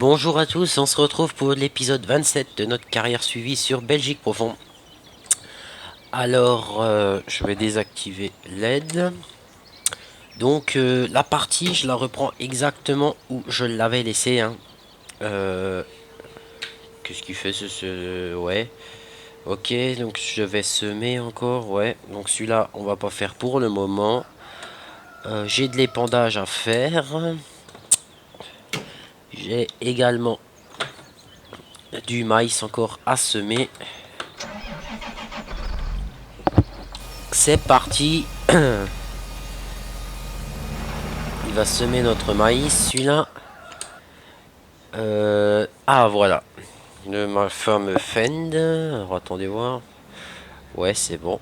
Bonjour à tous, on se retrouve pour l'épisode 27 de notre carrière suivie sur Belgique Profond. Alors, je vais désactiver l'aide. Donc, la partie, je la reprends exactement où je l'avais laissée. Hein. Qu'est-ce qu'il fait Ouais. Ok, donc je vais semer encore. Ouais, donc celui-là, on va pas faire pour le moment. J'ai de l'épandage à faire. J'ai également du maïs encore à semer. C'est parti. Il va semer notre maïs, celui-là. Ah, voilà. Ma fameux Fend. Alors, attendez voir. Ouais, c'est bon.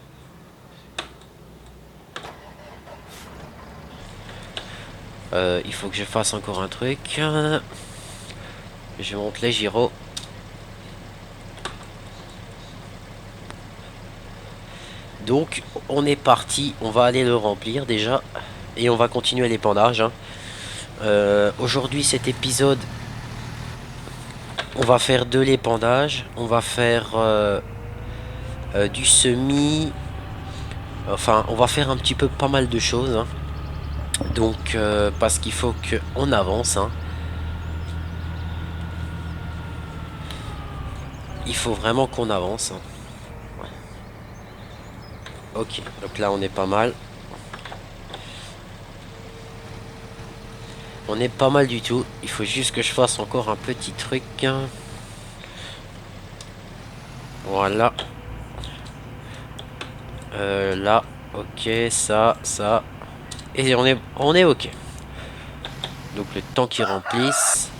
Il faut que je fasse encore un truc. Je monte les gyros. Donc, on est parti. On va aller le remplir déjà. Et on va continuer l'épandage. Hein. Aujourd'hui, cet épisode, on va faire de l'épandage. On va faire du semis. Enfin, on va faire un petit peu pas mal de choses. Hein. Donc, parce qu'il faut qu'on avance. Hein. Il faut vraiment qu'on avance. Hein. Ok, donc là on est pas mal. On est pas mal du tout. Il faut juste que je fasse encore un petit truc. Hein. Voilà. Là, ok, ça. Et on est ok. Donc le temps qu'il remplisse.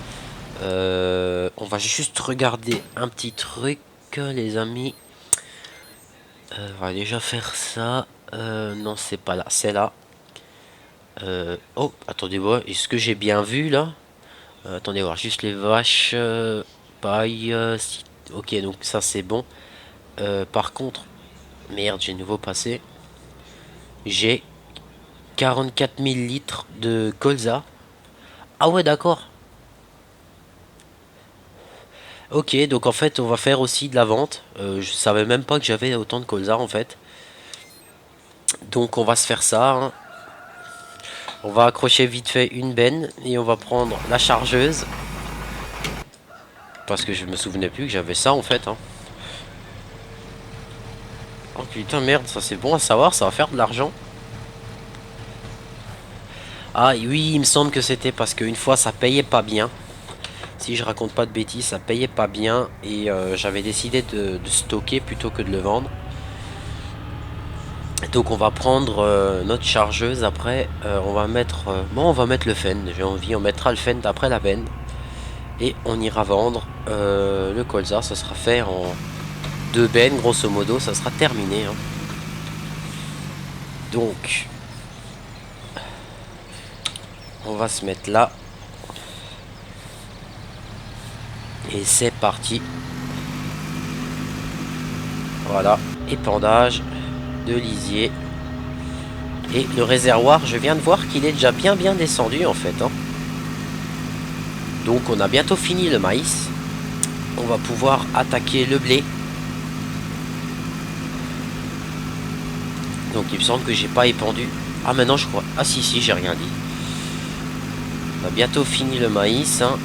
On va juste regarder un petit truc, les amis. On va déjà faire ça. Non, c'est pas là, c'est là. Oh, attendez voir, est-ce que j'ai bien vu là? Attendez voir, juste les vaches. Paille. Ok, donc ça c'est bon. Par contre, merde, j'ai nouveau passé. J'ai 44 000 litres de colza. Ah ouais, d'accord. Ok, donc en fait, on va faire aussi de la vente. Je savais même pas que j'avais autant de colza en fait. Donc on va se faire ça. Hein. On va accrocher vite fait une benne et on va prendre la chargeuse. Parce que je me souvenais plus que j'avais ça en fait. Hein. Oh putain, merde, ça c'est bon à savoir, ça va faire de l'argent. Ah oui, il me semble que c'était parce qu'une fois ça payait pas bien. Si je raconte pas de bêtises, ça payait pas bien et j'avais décidé de stocker plutôt que de le vendre. Donc on va prendre notre chargeuse après, on va mettre bon, on va mettre le Fend, j'ai envie, on mettra le Fend après la benne et on ira vendre le colza, ça sera fait en deux bennes grosso modo, ça sera terminé. Hein. Donc on va se mettre là. Et c'est parti. Voilà, épandage de lisier. Et le réservoir, je viens de voir qu'il est déjà bien descendu en fait. Hein. Donc on a bientôt fini le maïs. On va pouvoir attaquer le blé. Donc il me semble que j'ai pas épandu. Ah maintenant je crois. Ah si, j'ai rien dit. On a bientôt fini le maïs. Hein.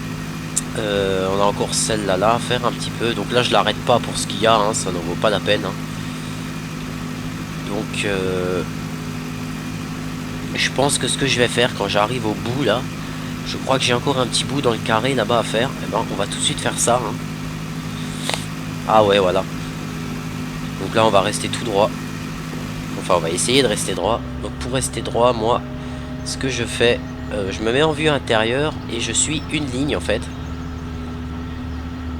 On a encore celle-là à faire un petit peu. Donc là je l'arrête pas pour ce qu'il y a. Hein. Ça n'en vaut pas la peine. Hein. Donc je pense que ce que je vais faire quand j'arrive au bout là. Je crois que j'ai encore un petit bout dans le carré là-bas à faire. Et ben on va tout de suite faire ça. Hein. Ah ouais voilà. Donc là on va rester tout droit. Enfin on va essayer de rester droit. Donc pour rester droit, moi, ce que je fais, je me mets en vue intérieure et je suis une ligne en fait.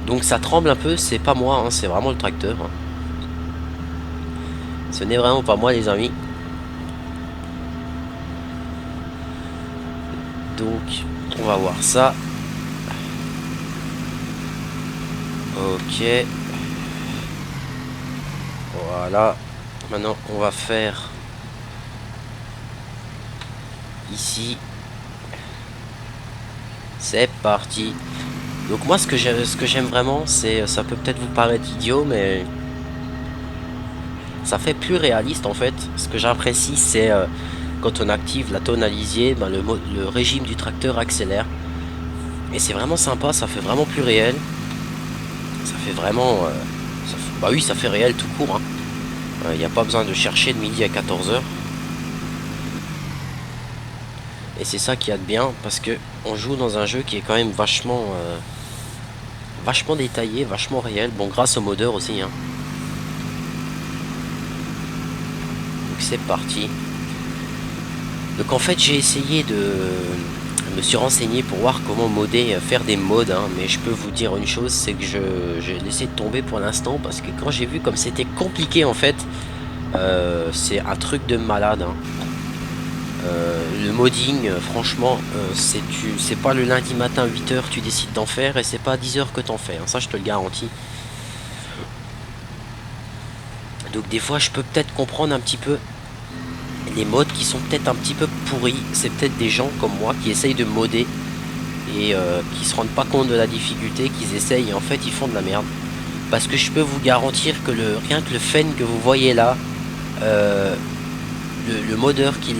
Donc ça tremble un peu, c'est pas moi, hein, c'est vraiment le tracteur. Hein. Ce n'est vraiment pas moi les amis. Donc on va voir ça. Ok. Voilà. Maintenant on va faire ici. C'est parti. Donc moi ce que j'aime vraiment, c'est, ça peut peut-être vous paraître idiot, mais ça fait plus réaliste en fait. Ce que j'apprécie, c'est quand on active la tonalisier, ben, le régime du tracteur accélère. Et c'est vraiment sympa, ça fait vraiment plus réel. Ça fait vraiment... bah oui, ça fait réel tout court. Il n'y a pas besoin de chercher de midi à 14 h. Et c'est ça qui a de bien, parce que on joue dans un jeu qui est quand même vachement détaillé, vachement réel. Bon, grâce au modeur aussi. Donc c'est parti. Donc en fait, j'ai essayé de... Je me suis renseigné pour voir comment modder, faire des mods, mais je peux vous dire une chose, c'est que j'ai laissé tomber pour l'instant, parce que quand j'ai vu comme c'était compliqué en fait, c'est un truc de malade. Le modding, franchement, c'est pas le lundi matin 8 h tu décides d'en faire, et c'est pas à 10 h que t'en fais, ça je te le garantis. Donc des fois je peux peut-être comprendre un petit peu les mods qui sont peut-être un petit peu pourris. C'est peut-être des gens comme moi qui essayent de modder et qui se rendent pas compte de la difficulté, qu'ils essayent et en fait ils font de la merde. Parce que je peux vous garantir que rien que le fen que vous voyez là, euh, le modeur qui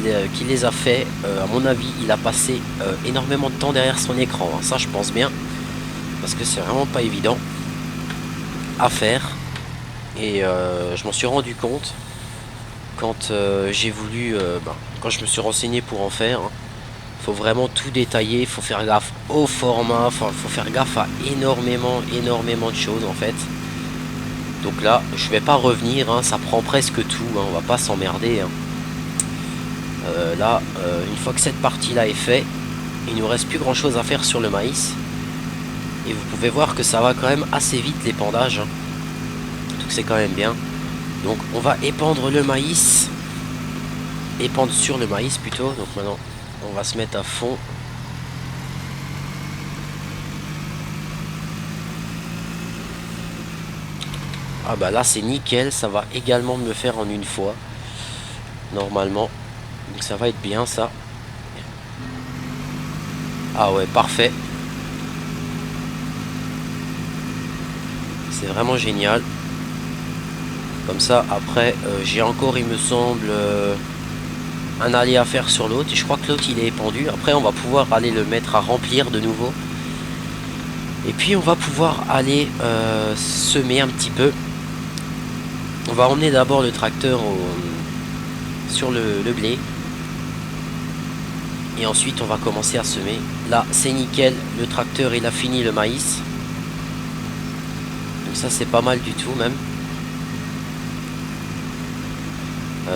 les a fait, à mon avis, il a passé énormément de temps derrière son écran. Ça, je pense bien. Parce que c'est vraiment pas évident à faire. Et je m'en suis rendu compte quand j'ai voulu... quand je me suis renseigné pour en faire. Faut vraiment tout détailler. Il faut faire gaffe au format. Enfin, faut faire gaffe à énormément de choses en fait. Donc là, je vais pas revenir. Ça prend presque tout. On va pas s'emmerder. Là, une fois que cette partie-là est faite, il nous reste plus grand-chose à faire sur le maïs. Et vous pouvez voir que ça va quand même assez vite l'épandage. Donc c'est quand même bien. Donc on va épandre le maïs. Épandre sur le maïs plutôt. Donc maintenant, on va se mettre à fond. Ah bah là c'est nickel, ça va également me le faire en une fois. Normalement. Donc ça va être bien ça. Ah ouais, parfait. C'est vraiment génial. Comme ça, après, j'ai encore, il me semble, un aller à faire sur l'autre. Et je crois que l'autre, il est épandu. Après, on va pouvoir aller le mettre à remplir de nouveau. Et puis, on va pouvoir aller semer un petit peu. On va emmener d'abord le tracteur sur le blé. Et ensuite, on va commencer à semer. Là, c'est nickel. Le tracteur, il a fini le maïs. Donc ça, c'est pas mal du tout, même.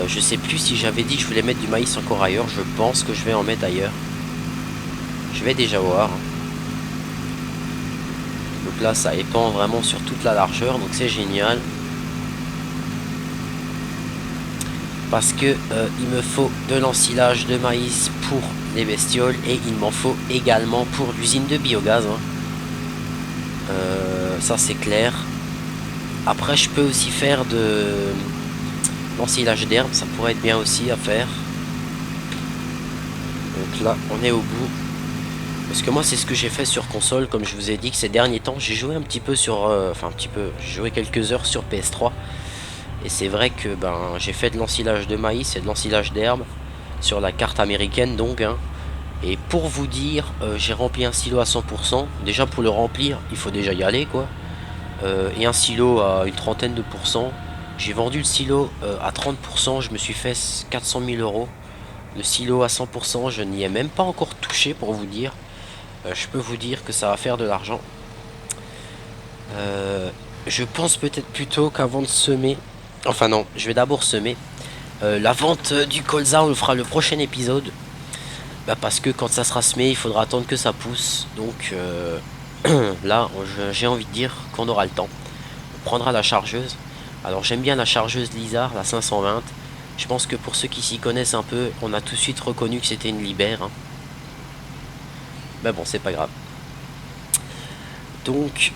Je sais plus si j'avais dit que je voulais mettre du maïs encore ailleurs. Je pense que je vais en mettre ailleurs. Je vais déjà voir. Donc là, ça épand vraiment sur toute la largeur. Donc c'est génial. Parce que il me faut de l'ensilage de maïs pour les bestioles. Et il m'en faut également pour l'usine de biogaz. Ça, c'est clair. Après, je peux aussi faire de... l'ensilage d'herbe, ça pourrait être bien aussi à faire. Donc là, on est au bout. Parce que moi, c'est ce que j'ai fait sur console. Comme je vous ai dit que ces derniers temps, j'ai joué un petit peu sur... enfin, un petit peu... J'ai joué quelques heures sur PS3. Et c'est vrai que j'ai fait de l'ensilage de maïs et de l'ensilage d'herbe sur la carte américaine, donc. Et pour vous dire, j'ai rempli un silo à 100%. Déjà, pour le remplir, il faut déjà y aller, quoi. Et un silo à une trentaine de pourcents. J'ai vendu le silo à 30%, je me suis fait 400 000 euros. Le silo à 100%, je n'y ai même pas encore touché pour vous dire. Je peux vous dire que ça va faire de l'argent. Je pense peut-être plutôt qu'avant de semer... Enfin non, je vais d'abord semer. La vente du colza, on le fera le prochain épisode. Parce que quand ça sera semé, il faudra attendre que ça pousse. Donc là, j'ai envie de dire qu'on aura le temps. On prendra la chargeuse. Alors j'aime bien la chargeuse Lizard, la 520. Je pense que pour ceux qui s'y connaissent un peu, on a tout de suite reconnu que c'était une Libère. Mais bon, c'est pas grave. Donc...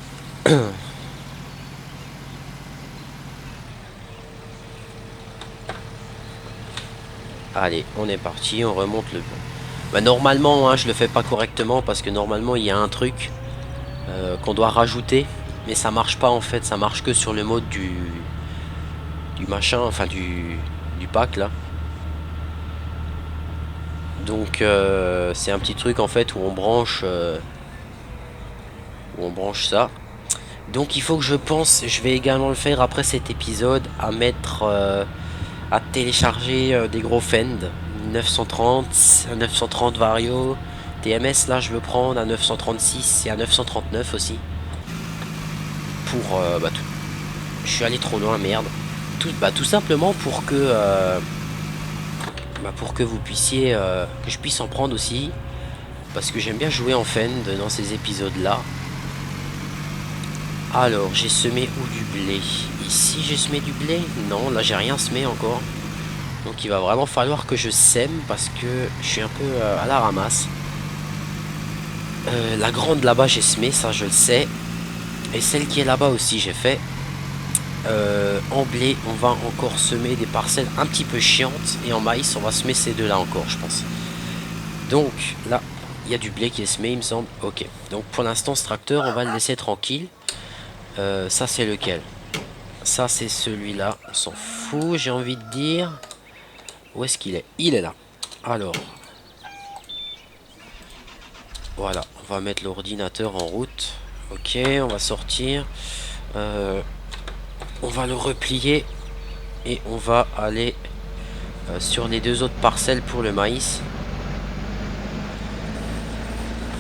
Allez, on est parti, on remonte le... normalement, je le fais pas correctement parce que normalement, il y a un truc. qu'on doit rajouter, mais ça marche pas en fait, ça marche que sur le mode du machin, enfin du pack là. Donc c'est un petit truc en fait où on branche ça. Donc il faut que je pense, je vais également le faire après cet épisode, à mettre à télécharger des gros Fend 930 Vario TMS. Là je veux prendre à 936 et à 939 aussi pour je suis allé trop loin, merde. Tout simplement pour que vous puissiez que je puisse en prendre aussi, parce que j'aime bien jouer en Fend dans ces épisodes là. Alors j'ai semé où du blé? Ici j'ai semé du blé? Non, là j'ai rien semé encore. Donc il va vraiment falloir que je sème parce que je suis un peu à la ramasse. La grande là-bas j'ai semé, ça je le sais. Et celle qui est là-bas aussi j'ai fait. En blé on va encore semer des parcelles un petit peu chiantes. Et en maïs on va semer ces deux là encore je pense. Donc là il y a du blé qui est semé il me semble. Ok, donc pour l'instant ce tracteur on va le laisser tranquille. Ça c'est lequel? Ça c'est celui-là, on s'en fout j'ai envie de dire. Où est-ce qu'il est? Il est là. Alors voilà, on va mettre l'ordinateur en route. Ok, on va sortir. On va le replier. Et on va aller sur les deux autres parcelles pour le maïs.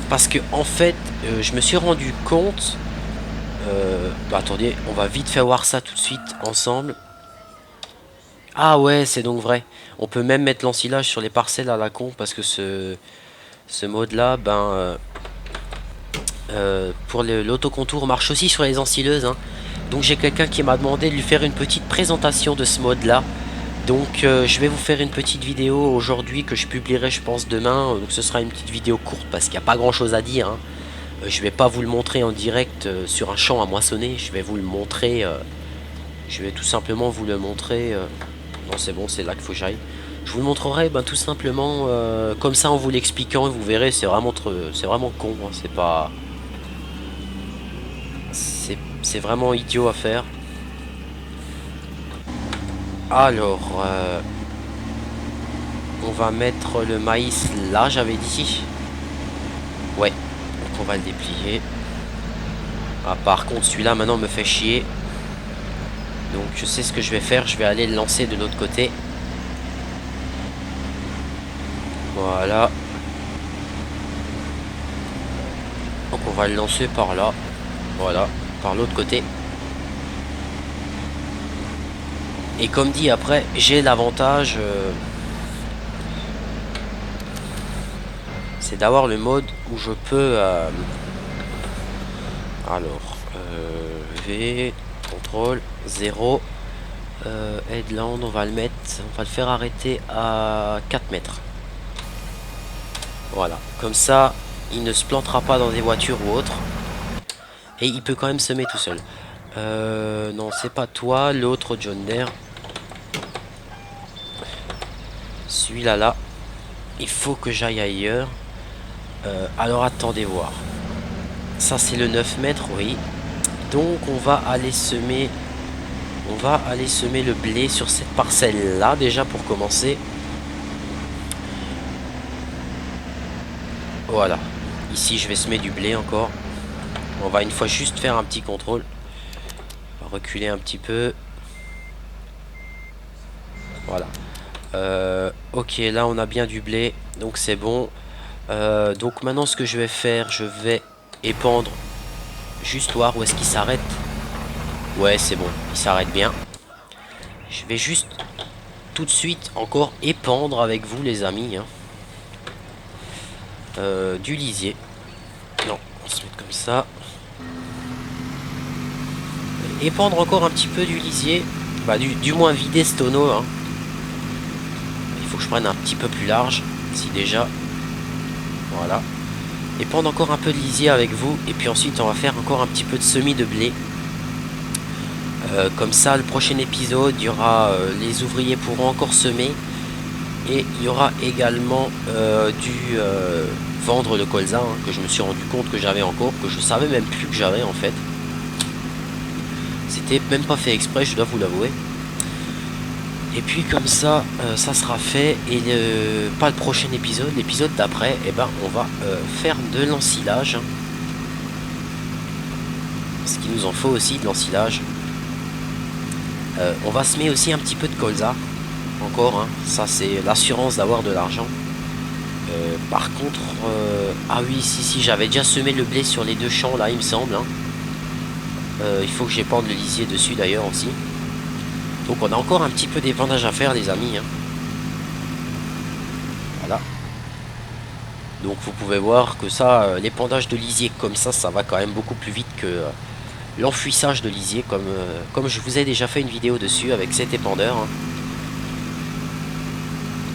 Parce que en fait, je me suis rendu compte... attendez, on va vite faire voir ça tout de suite ensemble. Ah ouais, c'est donc vrai. On peut même mettre l'ensilage sur les parcelles à la con. Parce que ce mode là, pour l'autocontour marche aussi sur les ensileuses, hein. Donc j'ai quelqu'un qui m'a demandé de lui faire une petite présentation de ce mode là. Donc je vais vous faire une petite vidéo aujourd'hui que je publierai je pense demain. Donc ce sera une petite vidéo courte parce qu'il n'y a pas grand chose à dire, hein. Je vais pas vous le montrer en direct sur un champ à moissonner. Je vais vous le montrer. Je vais tout simplement vous le montrer. Non c'est bon, c'est là qu'il faut que j'aille. Je vous le montrerai tout simplement comme ça en vous l'expliquant et vous verrez c'est vraiment con, hein. C'est pas... C'est vraiment idiot à faire. Alors, on va mettre le maïs là, j'avais dit. Ouais, donc on va le déplier. Ah, par contre, celui-là maintenant me fait chier. Donc je sais ce que je vais faire, je vais aller le lancer de l'autre côté. Voilà. Donc on va le lancer par là. Voilà, par l'autre côté. Et comme dit après, j'ai l'avantage, c'est d'avoir le mode où je peux... alors, V, contrôle, 0. Headland, on va le mettre, on va le faire arrêter à 4 mètres. Voilà, comme ça, il ne se plantera pas dans des voitures ou autres. Et il peut quand même semer tout seul. Non, c'est pas toi, l'autre John Deere. Celui-là, là. Il faut que j'aille ailleurs. Alors attendez voir. Ça c'est le 9 mètres, oui. Donc on va aller semer. On va aller semer le blé sur cette parcelle là déjà pour commencer. Voilà. Ici je vais semer du blé encore. On va une fois juste faire un petit contrôle. On va reculer un petit peu. Voilà. Ok, là on a bien du blé. Donc c'est bon. Donc maintenant ce que je vais faire, je vais épandre. Juste voir où est-ce qu'il s'arrête. Ouais c'est bon, il s'arrête bien. Je vais juste tout de suite encore épandre avec vous les amis, hein. Du lisier. Non, on va se mettre comme ça. Épandre encore un petit peu du lisier. Du moins vider ce tonneau, hein. Il faut que je prenne un petit peu plus large. Si déjà. Voilà. Épandre encore un peu de lisier avec vous. Et puis ensuite on va faire encore un petit peu de semis de blé. Comme ça le prochain épisode, il y aura les ouvriers pourront encore semer. Et il y aura également vendre le colza, hein, que je me suis rendu compte que j'avais encore, que je savais même plus que j'avais en fait. C'était même pas fait exprès, je dois vous l'avouer. Et puis comme ça, ça sera fait. Et pas le prochain épisode, l'épisode d'après, et ben on va faire de l'ensilage. Ce qu'il nous en faut aussi de l'ensilage. On va semer aussi un petit peu de colza. Encore, hein, ça c'est l'assurance d'avoir de l'argent. Par contre, ah oui, si, j'avais déjà semé le blé sur les deux champs là, il me semble. Hein. Il faut que j'épande le lisier dessus d'ailleurs aussi. Donc on a encore un petit peu d'épandage à faire les amis. Hein. Voilà. Donc vous pouvez voir que ça, l'épandage de lisier comme ça va quand même beaucoup plus vite que l'enfouissage de lisier comme je vous ai déjà fait une vidéo dessus avec cet épandeur. Hein.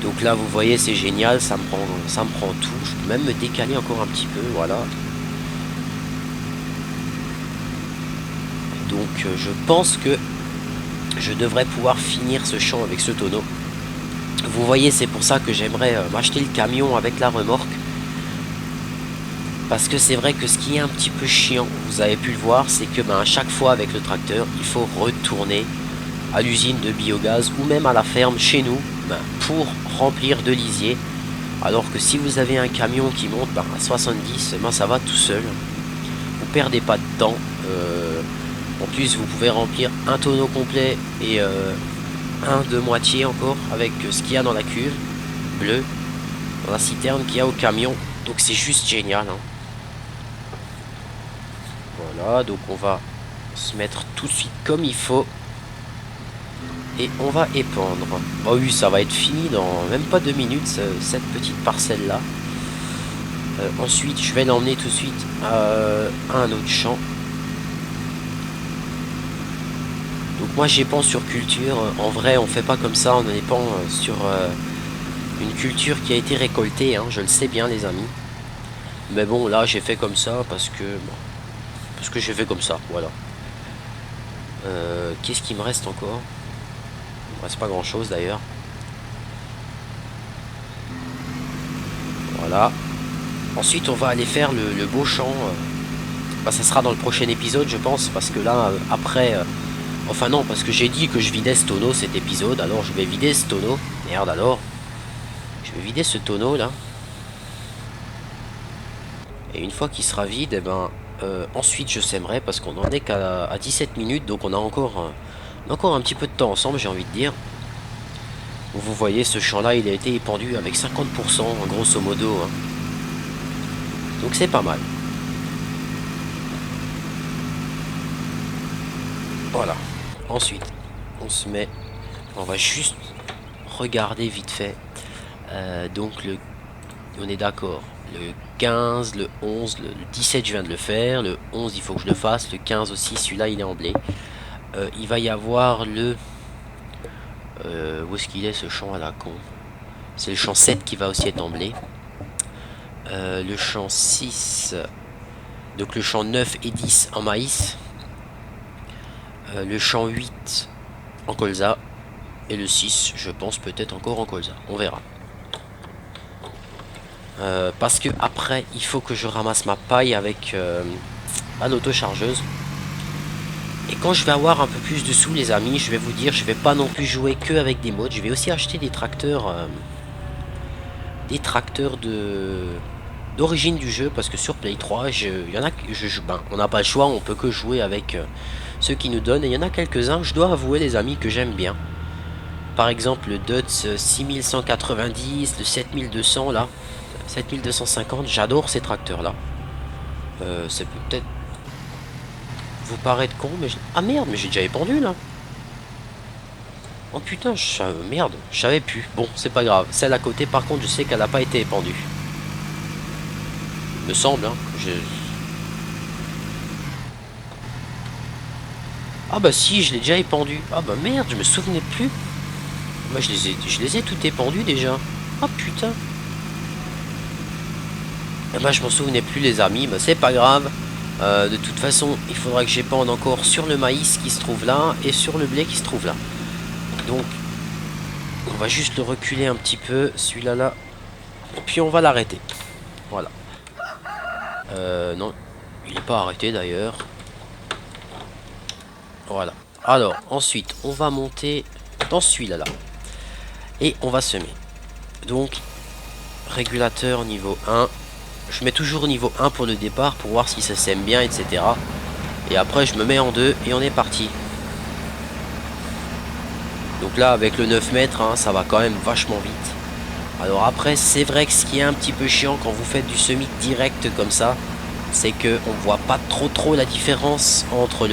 Donc là vous voyez c'est génial, ça me prend tout. Je peux même me décaler encore un petit peu, voilà. Donc je pense que je devrais pouvoir finir ce champ avec ce tonneau. Vous voyez, c'est pour ça que j'aimerais m'acheter le camion avec la remorque. Parce que c'est vrai que ce qui est un petit peu chiant, vous avez pu le voir, c'est que à chaque fois avec le tracteur, il faut retourner à l'usine de biogaz ou même à la ferme chez nous pour remplir de lisier. Alors que si vous avez un camion qui monte à 70, ça va tout seul. Vous perdez pas de temps. En plus, vous pouvez remplir un tonneau complet et un de moitié encore avec ce qu'il y a dans la cuve bleue, dans la citerne qu'il y a au camion. Donc c'est juste génial. Hein. Voilà, donc on va se mettre tout de suite comme il faut. Et on va épandre. Bah oui, ça va être fini dans même pas 2 minutes, cette petite parcelle là. Ensuite, je vais l'emmener tout de suite à un autre champ. Donc moi j'épand sur culture, en vrai on fait pas comme ça, on épand sur une culture qui a été récoltée, hein, je le sais bien les amis. Mais bon là j'ai fait comme ça parce que j'ai fait comme ça, voilà. Qu'est-ce qui me reste encore? Il me reste pas grand chose d'ailleurs. Voilà. Ensuite on va aller faire le beau champ. Ça sera dans le prochain épisode je pense, parce que là après... Enfin non, parce que j'ai dit que je vidais ce tonneau cet épisode, alors je vais vider ce tonneau. Merde alors. Je vais vider ce tonneau là. Et une fois qu'il sera vide, et ensuite je sèmerai parce qu'on en est qu'à 17 minutes, donc on a encore un petit peu de temps ensemble, j'ai envie de dire. Vous voyez, ce champ là, il a été épandu avec 50% grosso modo. Hein. Donc c'est pas mal. Voilà. Ensuite, on va juste regarder vite fait. Donc on est d'accord. Le 15, le 11, le 17 je viens de le faire. Le 11 il faut que je le fasse. Le 15 aussi, celui-là il est en blé. Il va y avoir le... où est-ce qu'il est ce champ à la con? C'est le champ 7 qui va aussi être en blé. Le champ 6. Donc le champ 9 et 10 en maïs. Le champ 8 en colza. Et le 6, je pense peut-être encore en colza. On verra. Parce que après, il faut que je ramasse ma paille avec l'autochargeuse. Et quand je vais avoir un peu plus de sous, les amis, je vais vous dire, je vais pas non plus jouer que avec des mods. Je vais aussi acheter des tracteurs d'origine du jeu, parce que sur Play 3, on n'a pas le choix, on peut que jouer avec ceux qui nous donnent. Et il y en a quelques-uns, je dois avouer les amis, que j'aime bien. Par exemple le Dutz 6190, le 7200 là, 7250, j'adore ces tracteurs là. Ça peut peut-être vous paraître con, mais... Ah merde, mais j'ai déjà épandu là. Oh putain, merde, je savais plus. Bon, c'est pas grave. Celle à côté, par contre, je sais qu'elle n'a pas été épandue. Il me semble, hein. Ah bah si, je l'ai déjà épandu. Ah bah merde, je me souvenais plus. Moi, je les ai toutes épandues déjà. Ah putain. Et bah je m'en souvenais plus les amis, bah c'est pas grave. De toute façon, il faudra que j'épande encore sur le maïs qui se trouve là et sur le blé qui se trouve là. Donc, on va juste le reculer un petit peu, celui-là là. Et puis on va l'arrêter. Voilà. Non, il n'est pas arrêté d'ailleurs. Voilà. Alors, ensuite, on va monter dans celui-là, là. Et on va semer. Donc, régulateur niveau 1. Je mets toujours niveau 1 pour le départ, pour voir si ça sème bien, etc. Et après, je me mets en 2 et on est parti. Donc là, avec le 9 mètres, hein, ça va quand même vachement vite. Alors après, c'est vrai que ce qui est un petit peu chiant quand vous faites du semis direct comme ça, c'est que on voit pas trop la différence entre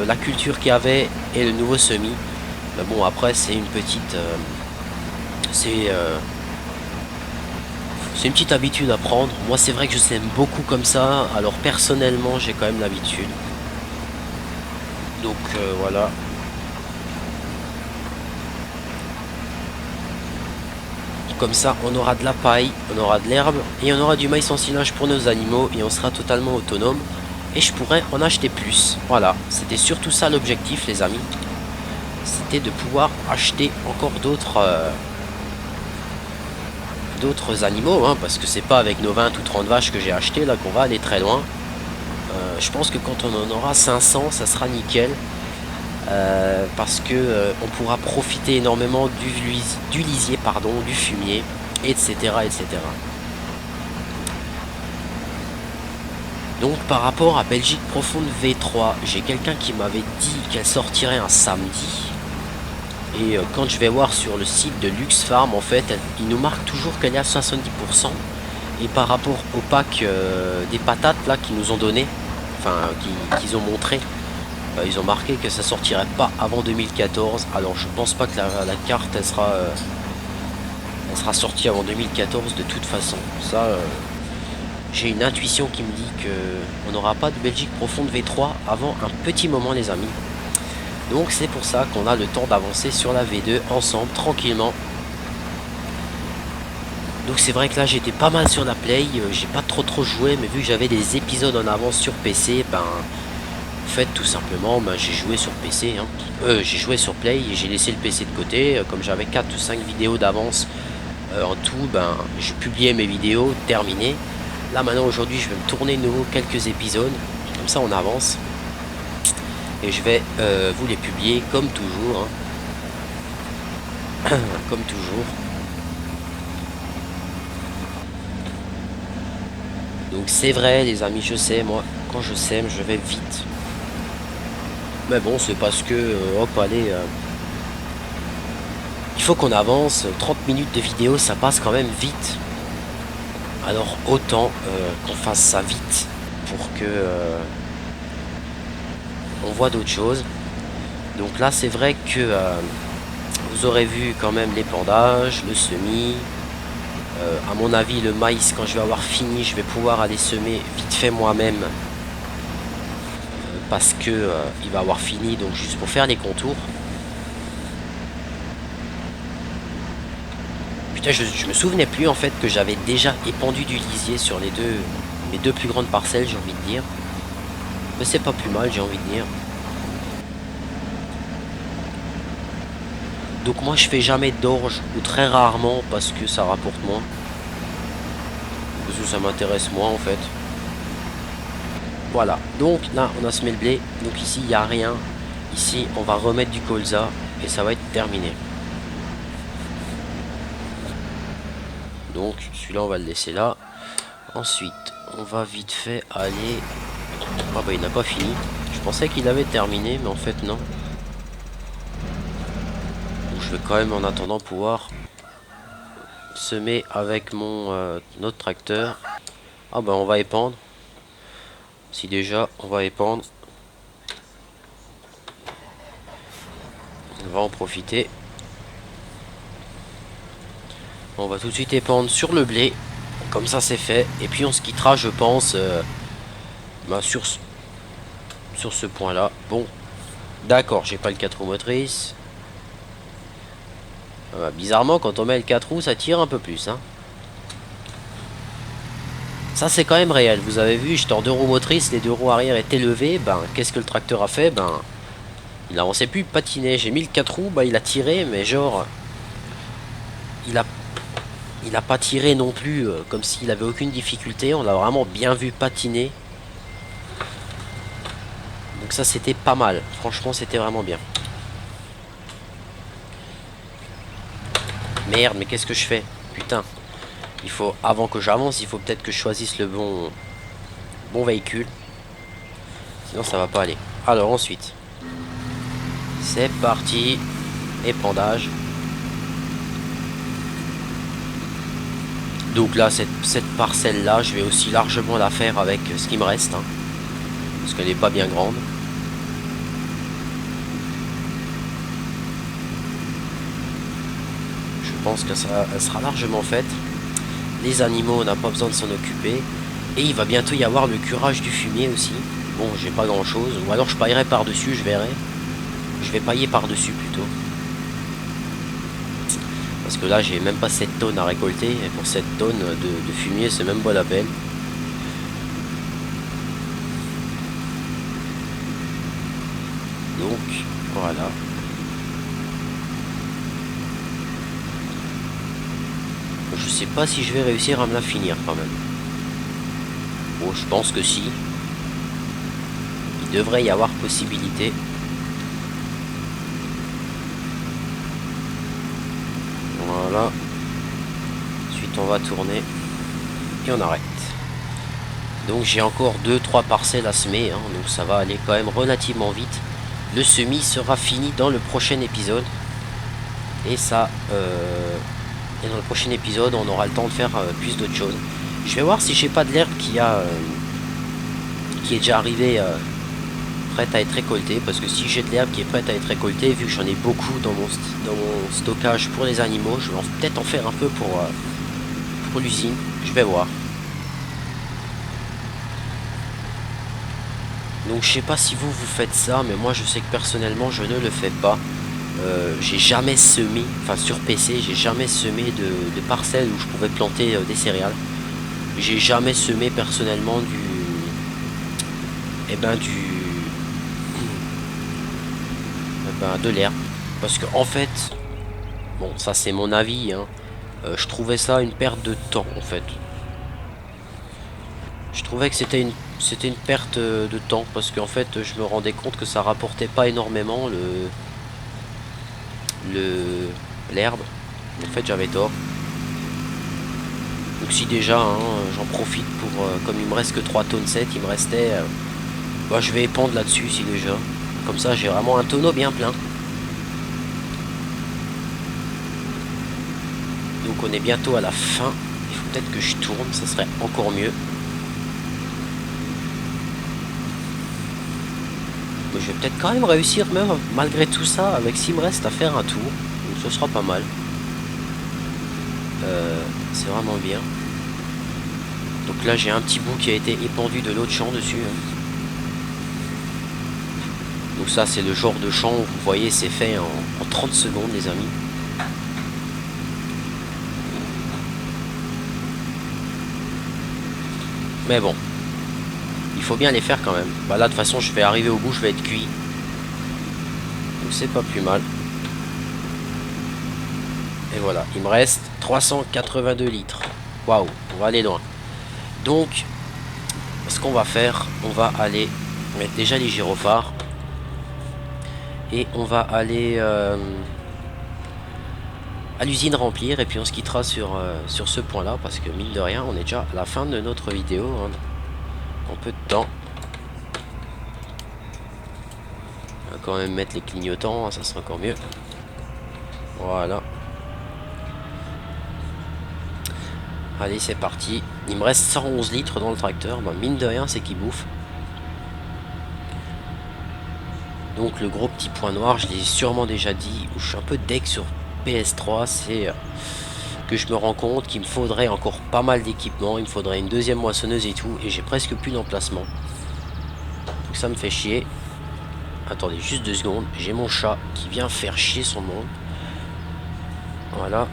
la culture qu'il y avait et le nouveau semis. Mais bon, après, c'est une petite... c'est une petite habitude à prendre. Moi, c'est vrai que je sème beaucoup comme ça. Alors personnellement, j'ai quand même l'habitude. Donc voilà. Comme ça, on aura de la paille, on aura de l'herbe et on aura du maïs en silage pour nos animaux et on sera totalement autonome. Et je pourrais en acheter plus. Voilà, c'était surtout ça l'objectif, les amis. C'était de pouvoir acheter encore d'autres animaux, hein, parce que c'est pas avec nos 20 ou 30 vaches que j'ai acheté là qu'on va aller très loin. Je pense que quand on en aura 500, ça sera nickel. Parce que on pourra profiter énormément du lisier, pardon, du fumier, etc., etc. Donc par rapport à Belgique Profonde V3, j'ai quelqu'un qui m'avait dit qu'elle sortirait un samedi. Et quand je vais voir sur le site de Lux Farm, en fait, il nous marque toujours qu'elle est à 70%. Et par rapport au pack des patates là qu'ils nous ont donné, enfin qu'ils ont montré, ils ont marqué que ça sortirait pas avant 2014. Alors je pense pas que la carte elle sera sortie avant 2014 de toute façon. Ça, j'ai une intuition qui me dit que on n'aura pas de Belgique Profonde V3 avant un petit moment, les amis. Donc c'est pour ça qu'on a le temps d'avancer sur la V2 ensemble, tranquillement. Donc c'est vrai que là j'étais pas mal sur la Play, j'ai pas trop joué, mais vu que j'avais des épisodes en avance sur PC, ben en fait tout simplement ben, j'ai joué sur PC, hein. J'ai joué sur Play et j'ai laissé le PC de côté, comme j'avais 4 ou 5 vidéos d'avance en tout, ben j'ai publié mes vidéos terminées. Là maintenant aujourd'hui je vais me tourner de nouveau quelques épisodes, comme ça on avance. Et je vais vous les publier comme toujours, hein. Comme toujours. Donc c'est vrai les amis, je sais, moi quand je sème je vais vite. Mais bon c'est parce que hop allez, il faut qu'on avance. 30 minutes de vidéo ça passe quand même vite. Alors autant qu'on fasse ça vite pour que on voit d'autres choses. Donc là c'est vrai que vous aurez vu quand même l'épandage, le semis. À mon avis le maïs quand je vais avoir fini je vais pouvoir aller semer vite fait moi-même. Parce que il va avoir fini, donc juste pour faire les contours. Putain je me souvenais plus en fait que j'avais déjà épandu du lisier sur mes deux plus grandes parcelles, j'ai envie de dire. Mais c'est pas plus mal, j'ai envie de dire. Donc moi je fais jamais d'orge, ou très rarement, parce que ça rapporte moins. Parce que ça m'intéresse moins en fait. Voilà, donc là on a semé le blé, donc ici il n'y a rien. Ici on va remettre du colza et ça va être terminé. Donc celui-là on va le laisser là. Ensuite on va vite fait aller... Ah bah il n'a pas fini. Je pensais qu'il avait terminé mais en fait non. Donc je vais quand même en attendant pouvoir semer avec mon notre tracteur. Ah bah on va épandre. Si déjà on va épandre. On va en profiter. On va tout de suite épandre sur le blé. Comme ça c'est fait. Et puis on se quittera je pense bah, sur ce point là. Bon. D'accord, j'ai pas le 4 roues motrices. Bizarrement quand on met le 4 roues ça tire un peu plus, hein. Ça c'est quand même réel. Vous avez vu, j'étais en 2 roues motrices. Les 2 roues arrière étaient levées. Ben qu'est-ce que le tracteur a fait? Ben il avançait plus, patiner. J'ai mis le 4 roues, bah il a tiré. Mais genre il a Il n'a pas tiré non plus comme s'il avait aucune difficulté. On l'a vraiment bien vu patiner. Donc ça c'était pas mal. Franchement c'était vraiment bien. Merde, mais qu'est-ce que je fais? Putain. Il faut, avant que j'avance, il faut peut-être que je choisisse le bon véhicule. Sinon ça va pas aller. Alors ensuite. C'est parti. Épandage. Donc là, cette parcelle-là, je vais aussi largement la faire avec ce qui me reste. Hein, parce qu'elle n'est pas bien grande. Je pense que ça, elle sera largement faite. Les animaux, on n'a pas besoin de s'en occuper. Et il va bientôt y avoir le curage du fumier aussi. Bon, j'ai pas grand-chose. Ou alors je paillerai par-dessus, je verrai. Je vais pailler par-dessus plutôt. Parce que là, j'ai même pas 7 tonnes à récolter. Et pour 7 tonnes de fumier, c'est même pas la peine. Donc, voilà. Je sais pas si je vais réussir à me la finir quand même. Bon, je pense que si. Il devrait y avoir possibilité. Voilà. Ensuite, on va tourner. Et on arrête. Donc, j'ai encore 2-3 parcelles à semer. Hein, donc, ça va aller quand même relativement vite. Le semis sera fini dans le prochain épisode. Et ça... Et dans le prochain épisode, on aura le temps de faire plus d'autres choses. Je vais voir si j'ai pas de l'herbe qui est déjà arrivée prête à être récoltée. Parce que si j'ai de l'herbe qui est prête à être récoltée, vu que j'en ai beaucoup dans mon stockage pour les animaux, je vais peut-être en faire un peu pour l'usine. Je vais voir. Donc je sais pas si vous faites ça, mais moi je sais que personnellement je ne le fais pas. J'ai jamais semé, enfin sur PC, j'ai jamais semé de parcelles où je pouvais planter des céréales. J'ai jamais semé personnellement de l'herbe. Parce que en fait, bon ça c'est mon avis, hein, je trouvais ça une perte de temps en fait. Je trouvais que c'était une perte de temps parce qu'en fait je me rendais compte que ça rapportait pas énormément l'herbe. En fait j'avais tort. Donc si déjà hein, j'en profite pour comme il me reste que 3 tonnes 7, il me restait bah, je vais épandre là-dessus si déjà. Comme ça j'ai vraiment un tonneau bien plein. Donc on est bientôt à la fin. Il faut peut-être que je tourne, ça serait encore mieux. Mais je vais peut-être quand même réussir même malgré tout ça avec s'il me reste à faire un tour. Donc ce sera pas mal. C'est vraiment bien. Donc là j'ai un petit bout qui a été épandu de l'autre champ dessus. Donc ça c'est le genre de champ où vous voyez c'est fait en 30 secondes les amis. Mais bon. Il faut bien les faire quand même. Bah là de toute façon je vais arriver au bout, je vais être cuit. Donc c'est pas plus mal. Et voilà, il me reste 382 litres. Waouh, on va aller loin. Donc, ce qu'on va faire, on va aller mettre déjà les gyrophares. Et on va aller à l'usine remplir. Et puis on se quittera sur ce point-là. Parce que mine de rien, on est déjà à la fin de notre vidéo. Hein, en peu de temps. On va quand même mettre les clignotants, ça sera encore mieux. Voilà. Allez, c'est parti. Il me reste 111 litres dans le tracteur. Bah, mine de rien, c'est qu'il bouffe. Donc le gros petit point noir, je l'ai sûrement déjà dit, où je suis un peu deck sur PS3, c'est que je me rends compte qu'il me faudrait encore pas mal d'équipement. Il me faudrait une deuxième moissonneuse et tout. Et j'ai presque plus d'emplacement. Donc ça me fait chier. Attendez juste 2 secondes. J'ai mon chat qui vient faire chier son monde. Voilà.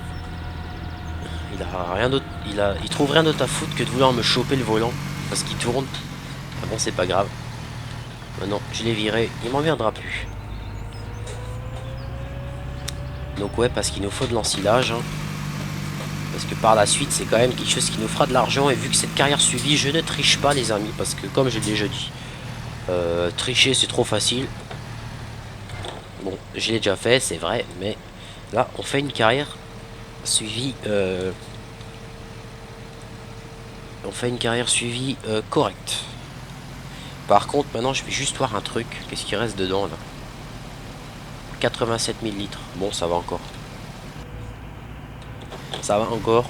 Il a rien d'autre. Il trouve rien d'autre à foutre que de vouloir me choper le volant. Parce qu'il tourne. Ah bon, c'est pas grave. Maintenant, je l'ai viré. Il m'en viendra plus. Donc ouais, parce qu'il nous faut de l'ensilage. Hein. parce que par la suite c'est quand même quelque chose qui nous fera de l'argent. Et vu que cette carrière suivie, je ne triche pas les amis, parce que comme j'ai déjà dit, tricher c'est trop facile. Bon, je l'ai déjà fait, c'est vrai, mais là on fait une carrière suivie, correcte. Par contre maintenant je vais juste voir un truc, qu'est-ce qui reste dedans là? 87 000 litres, bon ça va encore. Ça va encore.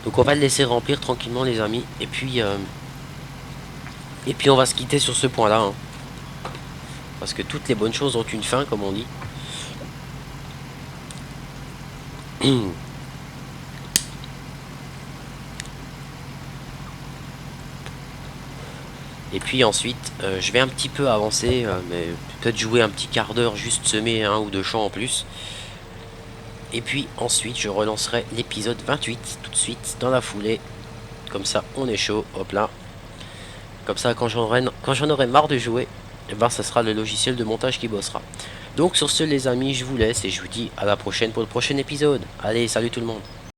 Donc on va le laisser remplir tranquillement les amis. Et puis on va se quitter sur ce point là hein. Parce que toutes les bonnes choses ont une fin comme on dit. Et puis ensuite je vais un petit peu avancer, mais peut-être jouer un petit quart d'heure, juste semer un ou deux champs en plus. Et puis ensuite je relancerai l'épisode 28 tout de suite dans la foulée. Comme ça on est chaud, hop là. Comme ça quand j'en aurai marre de jouer, et ben ça sera le logiciel de montage qui bossera. Donc sur ce les amis, je vous laisse et je vous dis à la prochaine pour le prochain épisode. Allez, salut tout le monde.